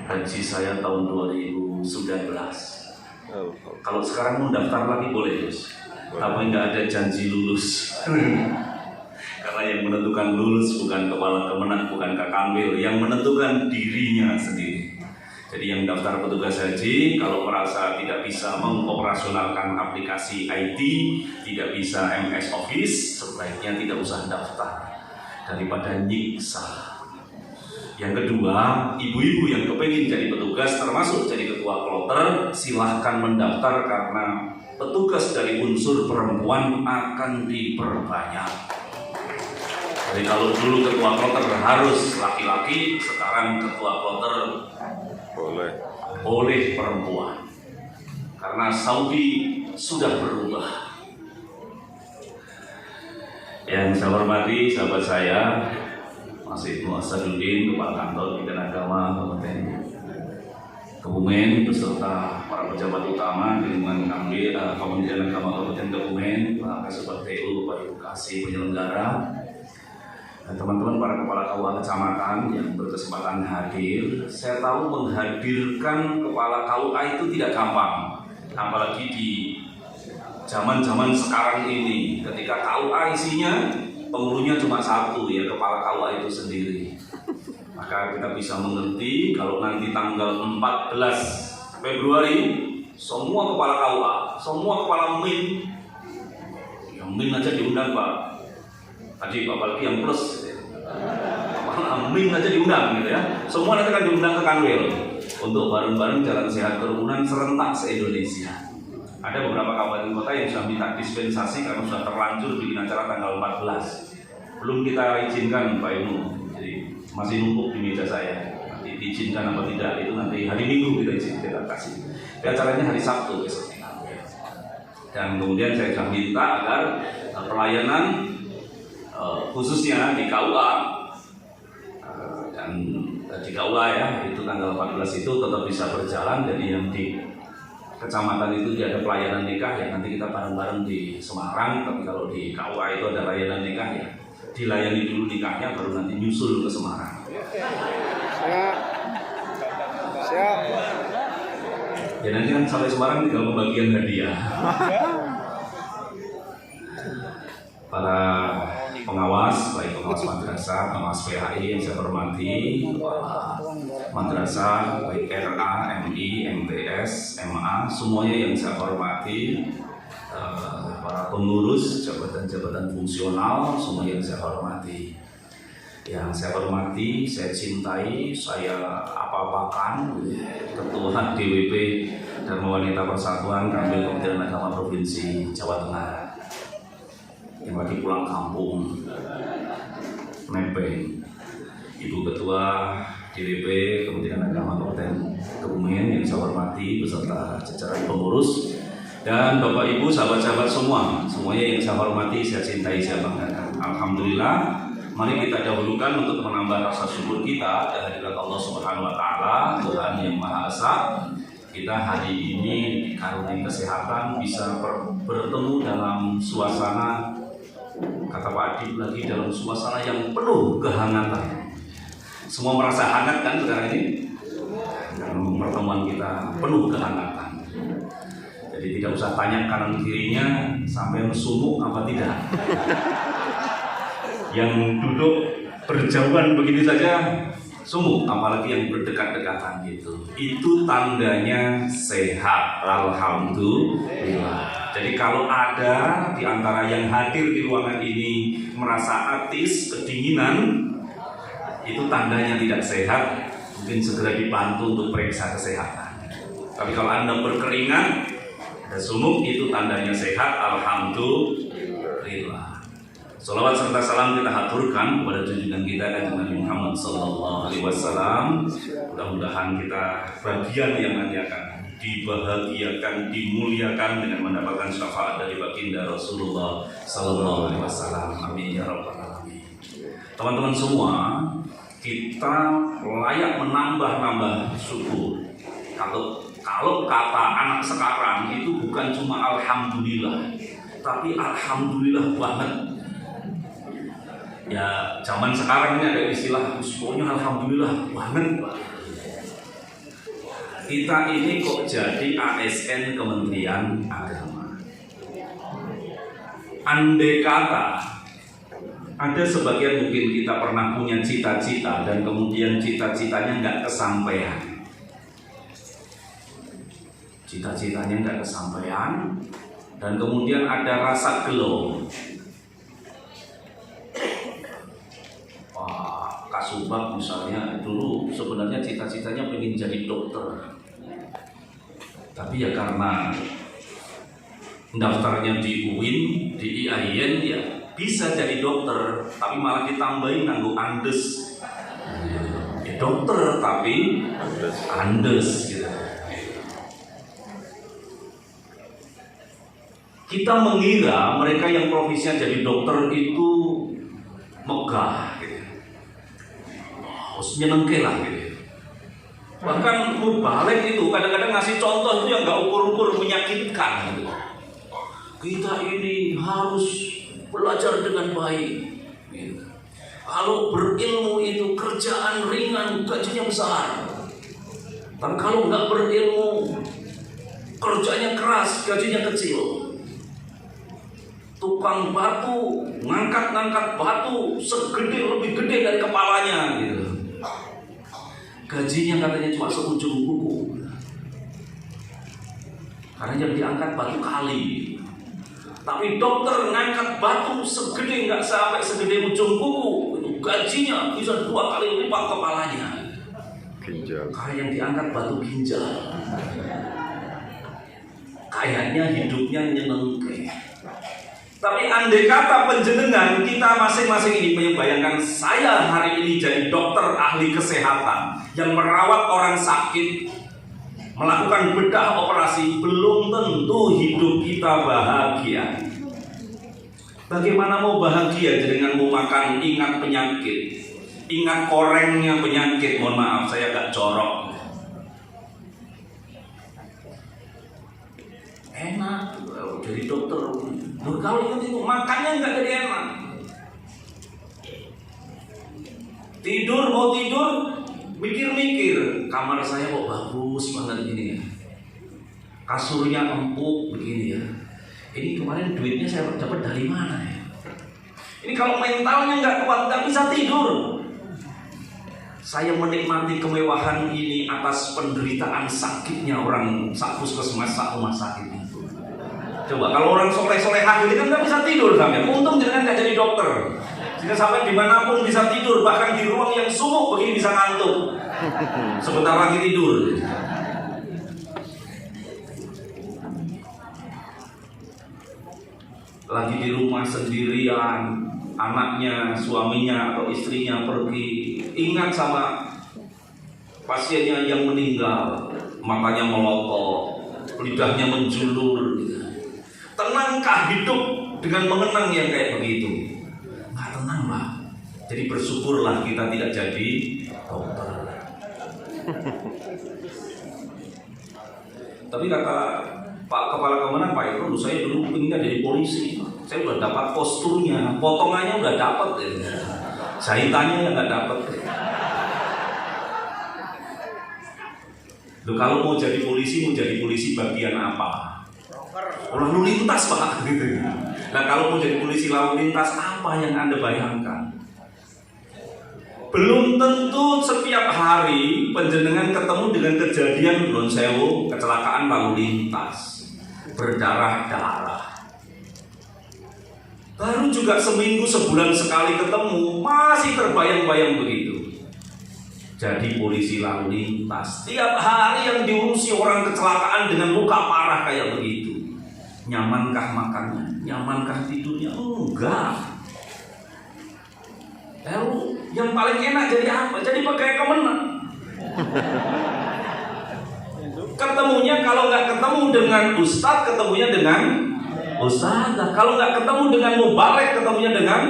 Haji saya tahun 2019. Kalau sekarang mau daftar lagi boleh, Gus. Tapi nggak ada janji lulus. Karena yang menentukan lulus bukan kepala kemenang, bukan Kakangbil, yang menentukan dirinya sendiri. Jadi yang daftar petugas haji, kalau merasa tidak bisa mengoperasionalkan aplikasi IT, tidak bisa MS Office, sebaiknya tidak usah daftar daripada nyiksa. Yang kedua, ibu-ibu yang kepingin jadi petugas termasuk jadi ketua kloter, silahkan mendaftar karena petugas dari unsur perempuan akan diperbanyak. Jadi kalau dulu ketua kloter harus laki-laki, sekarang ketua kloter boleh perempuan. Karena Saudi sudah berubah. Yang saya hormati sahabat saya, Masih Muhasaduddin, Kepala Kantor Bidang Agama Kabupaten Kebumen beserta para pejabat utama di lingkungan Kementerian Agama Kabupaten Kebumen, Pak Kasubag TU, Pak Edukasi penyelenggara, dan teman-teman para kepala KUA kecamatan yang berkesempatan hadir. Saya tahu menghadirkan kepala KUA itu tidak gampang, apalagi di zaman-zaman sekarang ini, ketika KUA isinya penghulunya cuma satu, ya kepala KUA itu sendiri. Maka kita bisa mengerti kalau nanti tanggal 14 Februari semua kepala KUA, semua kepala MIN, yang MIN aja diundang Pak. Tadi apalagi yang plus, kepala MIN aja diundang gitu ya. Semua nanti akan diundang ke Kanwil untuk bareng-bareng jalan sehat kerukunan serentak se-Indonesia. Ada beberapa kabupaten kota yang sudah minta dispensasi karena sudah terlanjur bikin acara tanggal 14. Belum kita izinkan Pak Inu, jadi masih numpuk di meja saya. Nanti diizinkan apa tidak itu nanti hari Minggu kita kasih. Acaranya hari Sabtu besoknya. Dan kemudian saya sudah minta agar pelayanan khususnya di KUA dan di KUA ya itu tanggal 14 itu tetap bisa berjalan. Jadi yang di kecamatan itu ada pelayanan nikah ya nanti kita bareng-bareng di Semarang, tapi kalau di KUA itu ada layanan nikah ya dilayani dulu nikahnya baru nanti nyusul ke Semarang. Siap. Ya nanti kan sampai Semarang tinggal pembagian hadiah. Para pengawas, baik pengawas madrasah, pengawas PHI yang saya hormati, kepala madrasah, baik RA, MI, MTS, MA, semuanya yang saya hormati, para pengurus, jabatan-jabatan fungsional, semua yang saya hormati. Yang saya hormati, saya cintai, saya apa-apakan, Ketua DWP Dharma Wanita Persatuan Kanwil Kementerian Agama Provinsi Jawa Tengah. Yang lagi pulang kampung, nebeng, Ibu Ketua DWP Kementerian Agama Kabupaten Kebumen yang saya hormati beserta jajaran pengurus, dan Bapak Ibu sahabat-sahabat semuanya yang saya hormati, saya cintai, saya banggakan. Alhamdulillah, mari kita dahulukan untuk menambah rasa syukur kita kehadirat Allah Subhanahu Wa Taala, Tuhan yang Maha Esa. Kita hari ini dikaruniai kesehatan, bisa bertemu dalam suasana, kata Pak Adib lagi, dalam suasana yang penuh kehangatan. Semua merasa hangat kan sekarang ini? Dalam pertemuan kita penuh kehangatan. Jadi tidak usah tanya kanan kirinya sampai sumuk apa tidak. Yang duduk berjauhan begini saja sumuk, apalagi yang berdekat-dekatan gitu. Itu tandanya sehat. Alhamdulillah. Jadi kalau ada di antara yang hadir di ruangan ini merasa atis, kedinginan, itu tandanya tidak sehat. Mungkin segera dibantu untuk periksa kesehatan. Tapi kalau Anda berkeringat, ada sumuk, itu tandanya sehat. Alhamdulillah. Salawat serta salam kita haturkan kepada junjungan kita Kanjeng Nabi Muhammad Sallallahu Alaihi Wasallam. Mudah-mudahan kita bagian yang nanti akan dibahagiakan, dimuliakan dengan mendapatkan syafaat dari baginda Rasulullah Sallallahu Alaihi Wasallam. Amin ya rabbal alamin. Teman-teman semua, kita layak menambah syukur. Kalau kata anak sekarang itu bukan cuma alhamdulillah, tapi alhamdulillah banget. Ya zaman sekarang ini ada istilah pokoknya alhamdulillah banget. kita ini kok jadi ASN Kementerian Agama. Andai kata ada sebagian mungkin kita pernah punya cita-cita dan kemudian cita-citanya nggak kesampaian. Cita-citanya nggak kesampaian dan kemudian ada rasa gelo. Kak Subak misalnya dulu sebenarnya cita-citanya pengen jadi dokter, tapi ya karena daftarnya di UIN, di IAIN ya bisa jadi dokter, tapi malah ditambahin nanggo andes. Ya dokter tapi andes gitu. Kita mengira mereka yang profesinya jadi dokter itu megah gitu. Nyenengke lah gitu. Bahkan mubalik itu kadang-kadang ngasih contoh itu yang nggak ukur-ukur menyakitkan gitu. Kita ini harus belajar dengan baik gitu. Kalau berilmu itu kerjaan ringan, gajinya besar. Tapi kalau nggak berilmu, kerjanya keras, gajinya kecil. Tukang batu ngangkat-ngangkat batu segede, lebih gede dari kepalanya gitu. Gajinya katanya cuma seujung kuku, karena yang diangkat batu kali. Tapi dokter ngangkat batu segede, nggak sampai segede ujung kuku, itu gajinya bisa 2 kali lipat kepalanya. Ginjal. Karena yang diangkat batu ginjal. Kayaknya hidupnya nyenengke. Tapi andai kata penjenengan kita masing-masing ini membayangkan saya hari ini jadi dokter ahli kesehatan yang merawat orang sakit, melakukan bedah operasi, belum tentu hidup kita bahagia. Bagaimana mau bahagia dengan mau makan ingat penyakit, ingat korengnya penyakit, mohon maaf saya agak jorok. Enak jadi dokter, kalau ingat itu makannya nggak jadi enak. Tidur mau tidur, mikir-mikir kamar saya kok bagus banget ini ya, kasurnya empuk begini ya. Ini kemarin duitnya saya dapat dari mana ya? Ini kalau mentalnya nggak kuat nggak bisa tidur. Saya menikmati kemewahan ini atas penderitaan sakitnya orang puskesmas, rumah sakit itu. Coba kalau orang soleh-solehah ini kan nggak bisa tidur sampai. Untung jangan nggak jadi dokter. Jika sampai dimanapun bisa tidur, bahkan di ruang yang sumuk begini bisa ngantuk. Sebentar lagi tidur. Lagi di rumah sendirian, anaknya, suaminya atau istrinya pergi, ingat sama pasiennya yang meninggal, matanya melotot, lidahnya menjulur. Tenangkah hidup dengan mengenang yang kayak begitu? Nggak tenang lah. Jadi bersyukurlah kita tidak jadi dokter. Tapi kata Pak Kepala Kemenak, Pak Irul, saya dulu pengennya jadi polisi. Saya udah dapat posturnya, potongannya udah dapat, jahitannya yang nggak dapat. Loh, kalau mau jadi polisi bagian apa? Lalu lintas Pak. Nah kalau mau jadi polisi lalu lintas, apa yang Anda bayangkan? Belum tentu setiap hari penjenengan ketemu dengan kejadian non sewu, kecelakaan lalu lintas, berdarah-darah. Baru juga seminggu sebulan sekali ketemu, masih terbayang-bayang begitu. Jadi polisi lalu lintas, tiap hari yang diurusi orang kecelakaan dengan luka parah kayak begitu. Nyamankah makannya? Nyamankah tidurnya? Enggak. Lalu yang paling enak jadi apa? Jadi pegawai Kemenak. Ketemunya kalau nggak ketemu dengan ustadz, ketemunya dengan ustadzah. Kalau nggak ketemu dengan mubalek, ketemunya dengan